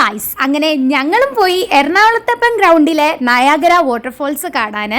Guys, അങ്ങനെ ഞങ്ങളും പോയി എറണാകുളത്തപ്പൻ ഗ്രൗണ്ടിലെ നയാഗര വാട്ടർഫോൾസ് കാണാൻ.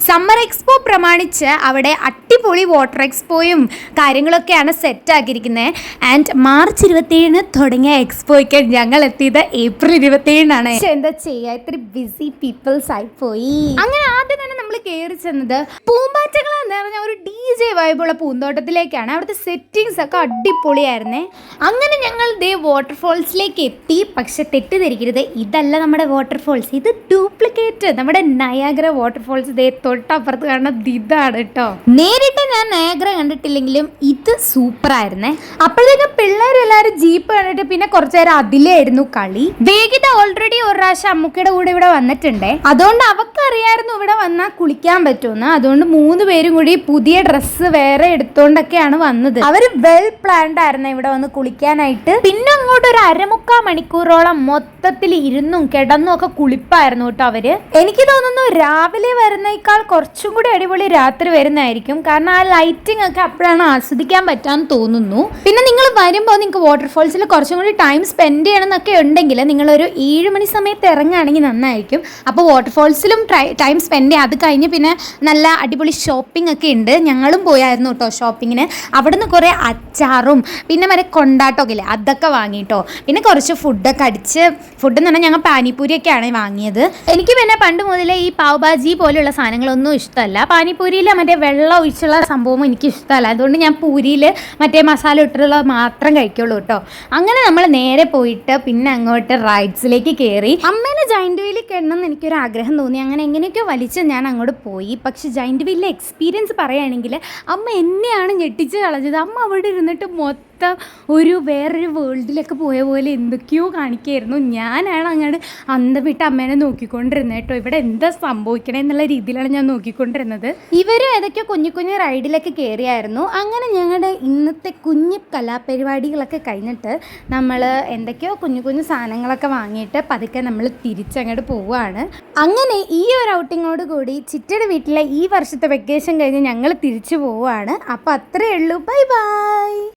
സമ്മർ എക്സ്പോ പ്രമാണിച്ച് അവിടെ അടിപൊളി വാട്ടർ എക്സ്പോയും കാര്യങ്ങളൊക്കെയാണ് സെറ്റ് ആക്കിയിരിക്കുന്നത്. ആൻഡ് മാർച്ച് 27 തുടങ്ങിയ എക്സ്പോയ്ക്ക് ഞങ്ങൾ എത്തിയത് ഏപ്രിൽ 27. എന്താ ചെയ്യുക, ഇത്ര ബിസി പീപ്പിൾസ് ആയി പോയി. അങ്ങനെ ആദ്യം തന്നെ നമ്മൾ കയറി ചെന്നത് പൂമ്പാറ്റകൾ എന്ന് പറഞ്ഞ ഒരു DJ വൈബുള്ള പൂന്തോട്ടത്തിലേക്കാണ്. അവിടുത്തെ സെറ്റിങ്സ് ഒക്കെ അടിപൊളിയായിരുന്നേ. അങ്ങനെ ഞങ്ങൾ ദേ വാട്ടർഫോൾസിലേക്ക് എത്തി. പക്ഷെ തെറ്റിദ്ധരിക്കരുത്, ഇതല്ല നമ്മുടെ വാട്ടർഫോൾസ്, ഇത് ഡ്യൂപ്ലിക്കേറ്റ് നമ്മുടെ നയാഗ്ര വാട്ടർഫോൾസ് ദേ തൊട്ടപ്പുറത്ത് കാണുന്ന ഇതാണ് കേട്ടോ. നേരിട്ട് ഞാൻ നയാഗ്ര കണ്ടിട്ടില്ലെങ്കിലും ഇത് സൂപ്പർ ആയിരുന്നേ. അപ്പോഴത്തേക്കും പിള്ളേരെല്ലാവരും ജീപ്പ് കണ്ടിട്ട് പിന്നെ കുറച്ചു നേരം അതിലായിരുന്നു കളി. വേഗിത ഓൾറെഡി ഒരു പ്രാവശ്യം അമ്മുക്കയുടെ കൂടെ ഇവിടെ വന്നിട്ടുണ്ടേ. അതുകൊണ്ട് അവക്കറിയായിരുന്നു ഇവിടെ വന്നാൽ കുളിക്കാൻ പറ്റുമെന്ന്. അതുകൊണ്ട് 3 പേരും കൂടി പുതിയ ഡ്രസ്സ് വേറെ എടുത്തോണ്ടൊക്കെയാണ് വന്നത്. അവര് വെൽ പ്ലാൻഡ് ആയിരുന്നു ഇവിടെ വന്ന് കുളിക്കാനായിട്ട്. പിന്നെ അങ്ങോട്ട് ഒരു 1/4 മണിക്കൂറോളം മൊത്തത്തിൽ ഇരുന്നും കിടന്നും ഒക്കെ കുളിപ്പായിരുന്നു കേട്ടോ അവര്. എനിക്ക് തോന്നുന്നു രാവിലെ വരുന്നേക്കാൾ കുറച്ചും കൂടി അടിപൊളി രാത്രി വരുന്നതായിരിക്കും. കാരണം ആ ലൈറ്റിംഗ് ഒക്കെ അപ്പോഴാണ് ആസ്വദിക്കാൻ പറ്റാന്ന് തോന്നുന്നു. പിന്നെ നിങ്ങൾ വരുമ്പോൾ നിങ്ങൾക്ക് വാട്ടർഫോൾസിൽ കുറച്ചും കൂടി ടൈം സ്പെൻഡ് ചെയ്യണം എന്നൊക്കെ ഉണ്ടെങ്കിൽ നിങ്ങളൊരു 7 മണി സമയത്ത് ഇറങ്ങുകയാണെങ്കിൽ നന്നായിരിക്കും. അപ്പോൾ വാട്ടർഫോൾസിലും ടൈം സ്പെൻഡ് ചെയ്യുക. അത് കഴിഞ്ഞ് പിന്നെ നല്ല അടിപൊളി ഷോപ്പിംഗ് ഒക്കെ ഉണ്ട്. ഞങ്ങളും പോയായിരുന്നു കേട്ടോ ഷോപ്പിങ്ങിന്. അവിടെ നിന്ന് കുറേ അച്ചാറും പിന്നെ മറ്റേ കൊണ്ടാട്ടമൊക്കെ ഇല്ലേ അതൊക്കെ വാങ്ങിട്ടോ. പിന്നെ കുറച്ച് ഫുഡൊക്കെ അടിച്ച്, ഫുഡ് എന്ന് പറഞ്ഞാൽ ഞങ്ങൾ പാനിപ്പൂരിയൊക്കെയാണ് വാങ്ങിയത്. എനിക്ക് പിന്നെ പണ്ട് മുതലേ ഈ പാവ് ഭാജി പോലെയുള്ള സാധനങ്ങളൊന്നും ഇഷ്ടമല്ല. പാനിപ്പൂരിയിൽ മറ്റേ വെള്ളം ഒഴിച്ചുള്ള സംഭവം എനിക്ക് ഇഷ്ടമല്ല. അതുകൊണ്ട് ഞാൻ പൂരിയിൽ മറ്റേ മസാല ഇട്ടുള്ള മാത്രം കഴിക്കുള്ളൂ കേട്ടോ. അങ്ങനെ നമ്മൾ നേരെ പോയിട്ട് പിന്നെ അങ്ങോട്ട് റൈഡ്സിലേക്ക് കയറി. അമ്മേനെ ജയന്റ് വീലിൽ കയറണം എന്ന് എനിക്കൊരു ആഗ്രഹം തോന്നി. അങ്ങനെ എങ്ങനെയൊക്കെയോ വലിച്ച് ഞാൻ അങ്ങോട്ട് പോയി. പക്ഷെ ജയന്റ് വീലിലെ എക്സ്പീരിയൻസ് പറയുകയാണെങ്കിൽ അമ്മ എന്നെയാണ് ഞെട്ടിച്ച് കളഞ്ഞത്. അമ്മ അവിടെ ഇരുന്നിട്ട് മൊത്തം ഒരു വേറൊരു വേൾഡിലൊക്കെ പോയ പോലെ എന്തൊക്കെയോ കാണിക്കായിരുന്നു. ഞാനാണ് അങ്ങോട്ട് അന്തം വിട്ട് അമ്മേനെ നോക്കിക്കൊണ്ടിരുന്നത് കേട്ടോ. ഇവിടെ എന്താ സംഭവിക്കണേ എന്നുള്ള രീതിയിലാണ് ഞാൻ നോക്കിക്കൊണ്ടിരുന്നത്. ഇവരും ഏതൊക്കെയോ കുഞ്ഞു കുഞ്ഞു റൈഡിലൊക്കെ കയറിയായിരുന്നു. അങ്ങനെ ഞങ്ങളുടെ ഇന്നത്തെ കുഞ്ഞു കലാപരിപാടികളൊക്കെ കഴിഞ്ഞിട്ട് നമ്മൾ എന്തൊക്കെയോ കുഞ്ഞു കുഞ്ഞു സാധനങ്ങളൊക്കെ വാങ്ങിയിട്ട് പതുക്കെ നമ്മൾ തിരിച്ചങ്ങോട്ട് പോവുകയാണ്. അങ്ങനെ ഈ ഒരു ഔട്ടിങ്ങോട് കൂടി ചിറ്റയുടെ വീട്ടിലെ ഈ വർഷത്തെ വെക്കേഷൻ കഴിഞ്ഞ് ഞങ്ങൾ തിരിച്ചു പോവുകയാണ്. അപ്പോൾ അത്രയേ ഉള്ളൂ. Bye bye.